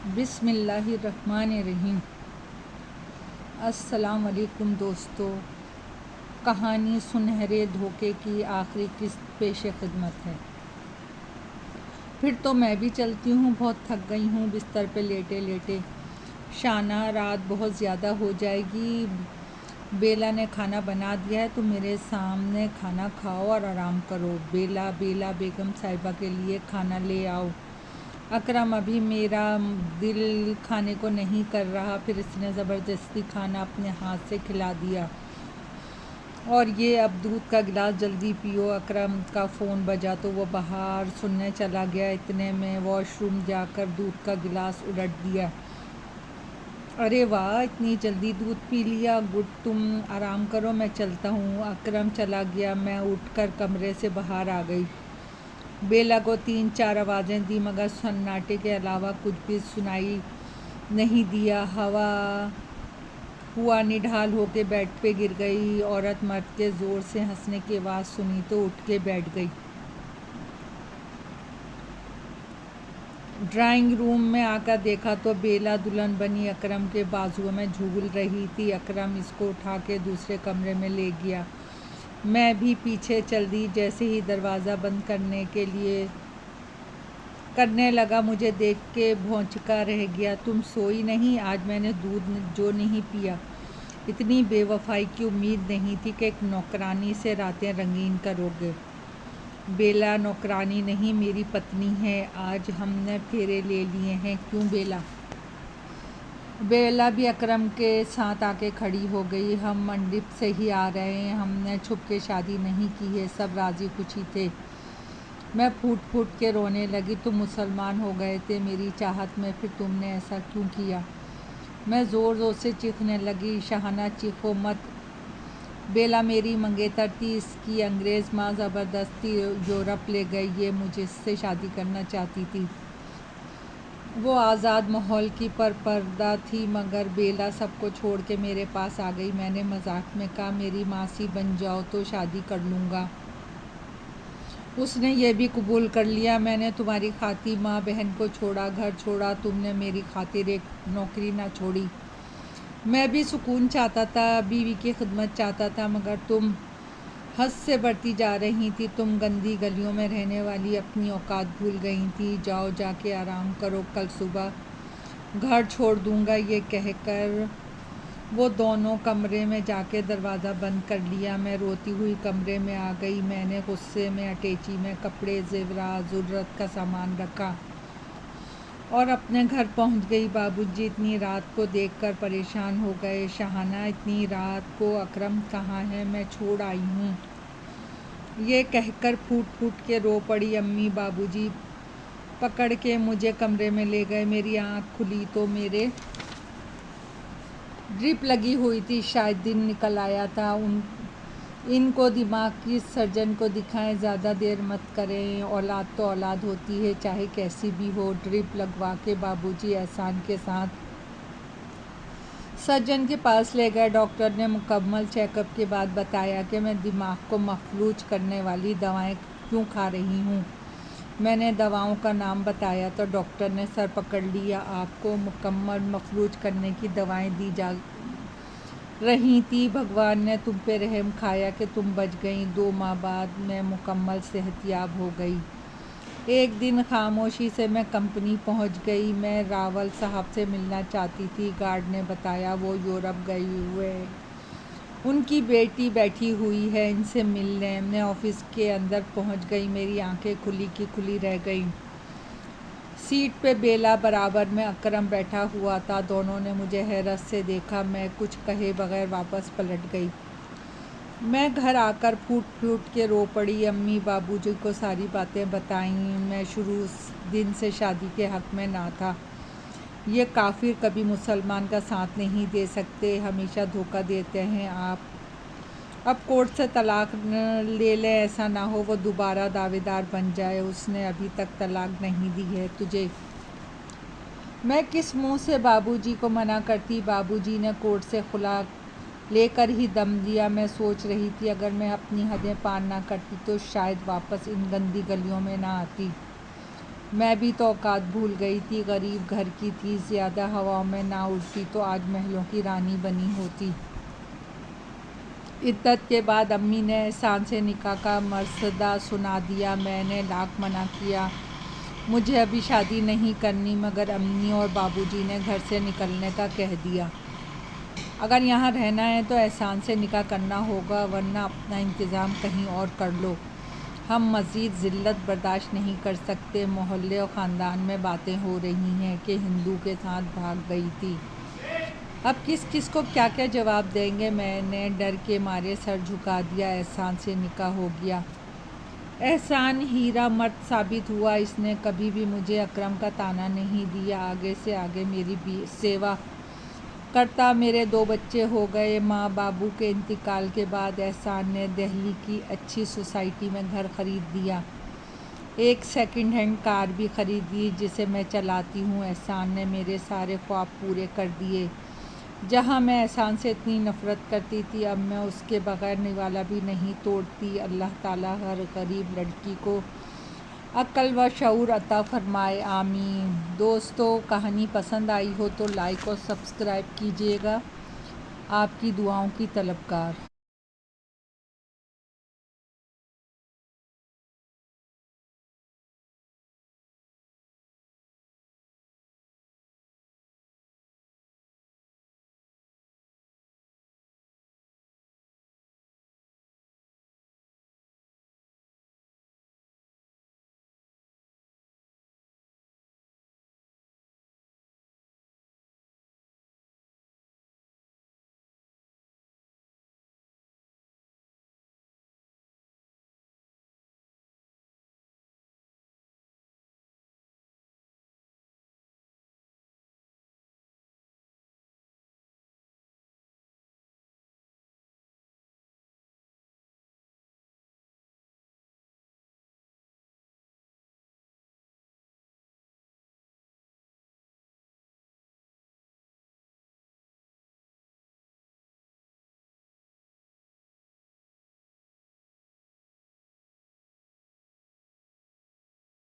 बिस्मिल्लाहिर्रहमानिर्रहीम। अस्सलाम वालेकुम दोस्तों। कहानी सुनहरे धोखे की आखिरी किस्त पेश खिदमत है। फिर तो मैं भी चलती हूँ, बहुत थक गई हूँ बिस्तर पे लेटे लेटे। शाना, रात बहुत ज़्यादा हो जाएगी। बेला ने खाना बना दिया है, तो मेरे सामने खाना खाओ और आराम करो। बेला बेला बेगम साहिबा के लिए खाना ले आओ। अकरम, अभी मेरा दिल खाने को नहीं कर रहा। फिर इसने ज़बरदस्ती खाना अपने हाथ से खिला दिया। और ये अब दूध का गिलास जल्दी पियो। अकरम का फ़ोन बजा तो वो बाहर सुनने चला गया। इतने में वॉशरूम जाकर दूध का गिलास उलट दिया। अरे वाह, इतनी जल्दी दूध पी लिया, गुड। तुम आराम करो, मैं चलता हूँ। अकरम चला गया। मैं उठकर कमरे से बाहर आ गई। बेला को 3-4 आवाज़ें दी, मगर सन्नाटे के अलावा कुछ भी सुनाई नहीं दिया। हुआ निढाल होके बेड पे गिर गई। औरत मर्द के ज़ोर से हंसने की आवाज़ सुनी तो उठ के बैठ गई। ड्राइंग रूम में आकर देखा तो बेला दुल्हन बनी अकरम के बाजुओं में झूल रही थी। अकरम इसको उठा के दूसरे कमरे में ले गया। मैं भी पीछे चल दी। जैसे ही दरवाज़ा बंद करने लगा, मुझे देख के भौंचका रह गया। तुम सोई नहीं? आज मैंने दूध जो नहीं पिया। इतनी बेवफाई की उम्मीद नहीं थी कि एक नौकरानी से रातें रंगीन करोगे। बेला नौकरानी नहीं, मेरी पत्नी है। आज हमने फेरे ले लिए हैं। क्यों बेला? बेला भी अकरम के साथ आके खड़ी हो गई। हम मंडिप से ही आ रहे हैं, हमने छुप के शादी नहीं की है। सब राज़ी खुशी थे। मैं फूट फूट के रोने लगी। तुम मुसलमान हो गए थे मेरी चाहत में, फिर तुमने ऐसा क्यों किया? मैं ज़ोर ज़ोर से चीखने लगी। शाहाना, चीखो मत। बेला मेरी मंगेतर थी। इसकी अंग्रेज़ माँ ज़बरदस्ती यूरोप ले गई। ये मुझे इससे शादी करना चाहती थी। वो आज़ाद माहौल की परपर्दा थी, मगर बेला सबको छोड़ के मेरे पास आ गई। मैंने मजाक में कहा, मेरी मासी बन जाओ तो शादी कर लूँगा। उसने ये भी कबूल कर लिया। मैंने तुम्हारी खातिर माँ बहन को छोड़ा, घर छोड़ा। तुमने मेरी खातिर एक नौकरी ना छोड़ी। मैं भी सुकून चाहता था, बीवी की खिदमत चाहता था, मगर तुम हद से बढ़ती जा रही थी। तुम गंदी गलियों में रहने वाली अपनी औकात भूल गई थी। जाओ, जाके आराम करो, कल सुबह घर छोड़ दूँगा। ये कहकर वो दोनों कमरे में जाके दरवाज़ा बंद कर लिया। मैं रोती हुई कमरे में आ गई। मैंने गुस्से में अटैची में कपड़े, ज़ेवरात, ज़रूरत का सामान रखा और अपने घर पहुंच गई। बाबूजी इतनी रात को देखकर परेशान हो गए। शाहाना, इतनी रात को अकरम कहाँ है? मैं छोड़ आई हूँ। ये कहकर फूट फूट के रो पड़ी। अम्मी बाबूजी पकड़ के मुझे कमरे में ले गए। मेरी आँख खुली तो मेरे ड्रिप लगी हुई थी। शायद दिन निकल आया था। इनको दिमाग की सर्जन को दिखाएं, ज़्यादा देर मत करें। औलाद तो औलाद होती है, चाहे कैसी भी हो। ड्रिप लगवा के बाबूजी एहसान के साथ सर्जन के पास ले गए। डॉक्टर ने मुकम्मल चेकअप के बाद बताया कि मैं दिमाग को मफलूज करने वाली दवाएं क्यों खा रही हूँ। मैंने दवाओं का नाम बताया तो डॉक्टर ने सर पकड़ लिया। आपको मुकम्मल मफलूज करने की दवाएं दी जा रही थी। भगवान ने तुम पे रहम खाया कि तुम बच गई। 2 माह बाद मैं मुकम्मल सेहतयाब हो गई। एक दिन खामोशी से मैं कंपनी पहुंच गई। मैं रावल साहब से मिलना चाहती थी। गार्ड ने बताया वो यूरोप गए हुए, उनकी बेटी बैठी हुई है, इनसे मिल लें। मैं ऑफिस के अंदर पहुंच गई। मेरी आंखें खुली की खुली रह गईं। सीट पे बेला बराबर में अकरम बैठा हुआ था। दोनों ने मुझे हैरत से देखा। मैं कुछ कहे बगैर वापस पलट गई। मैं घर आकर फूट फूट के रो पड़ी। अम्मी बाबूजी को सारी बातें बताईं। मैं शुरू दिन से शादी के हक़ में ना था। ये काफिर कभी मुसलमान का साथ नहीं दे सकते, हमेशा धोखा देते हैं। आप अब कोर्ट से तलाक ले लें, ऐसा ना हो वो दोबारा दावेदार बन जाए। उसने अभी तक तलाक नहीं दी है तुझे। मैं किस मुंह से बाबूजी को मना करती। बाबूजी ने कोर्ट से खुला लेकर ही दम दिया। मैं सोच रही थी, अगर मैं अपनी हदें पार ना करती तो शायद वापस इन गंदी गलियों में ना आती। मैं भी तो औकात भूल गई थी, गरीब घर की थी, ज़्यादा हवाओं में ना उड़ती तो आज महलों की रानी बनी होती। इद्दत के बाद अम्मी ने एहसान से निकाह का मसला सुना दिया। मैंने लाख मना किया, मुझे अभी शादी नहीं करनी, मगर अम्मी और बाबूजी ने घर से निकलने का कह दिया। अगर यहाँ रहना है तो एहसान से निकाह करना होगा, वरना अपना इंतज़ाम कहीं और कर लो। हम मज़ीद ज़िल्लत बर्दाश्त नहीं कर सकते। मोहल्ले और ख़ानदान में बातें हो रही हैं कि हिंदू के साथ भाग गई थी। अब किस किस को क्या क्या जवाब देंगे। मैंने डर के मारे सर झुका दिया। एहसान से निकाह हो गया। एहसान हीरा मर्द साबित हुआ। इसने कभी भी मुझे अकरम का ताना नहीं दिया। आगे से आगे मेरी भी सेवा करता। मेरे 2 बच्चे हो गए। माँ बाबू के इंतकाल के बाद एहसान ने दिल्ली की अच्छी सोसाइटी में घर ख़रीद दिया। एक सेकंड हैंड कार भी ख़रीदी जिसे मैं चलाती हूँ। एहसान ने मेरे सारे ख्वाब पूरे कर दिए। जहाँ मैं एहसान से इतनी नफ़रत करती थी, अब मैं उसके बग़ैर निवाला भी नहीं तोड़ती। अल्लाह ताला हर गरीब लड़की को अक्ल व शऊर अता फ़रमाए, आमीन। दोस्तों, कहानी पसंद आई हो तो लाइक और सब्सक्राइब कीजिएगा। आपकी दुआओं की तलबगार।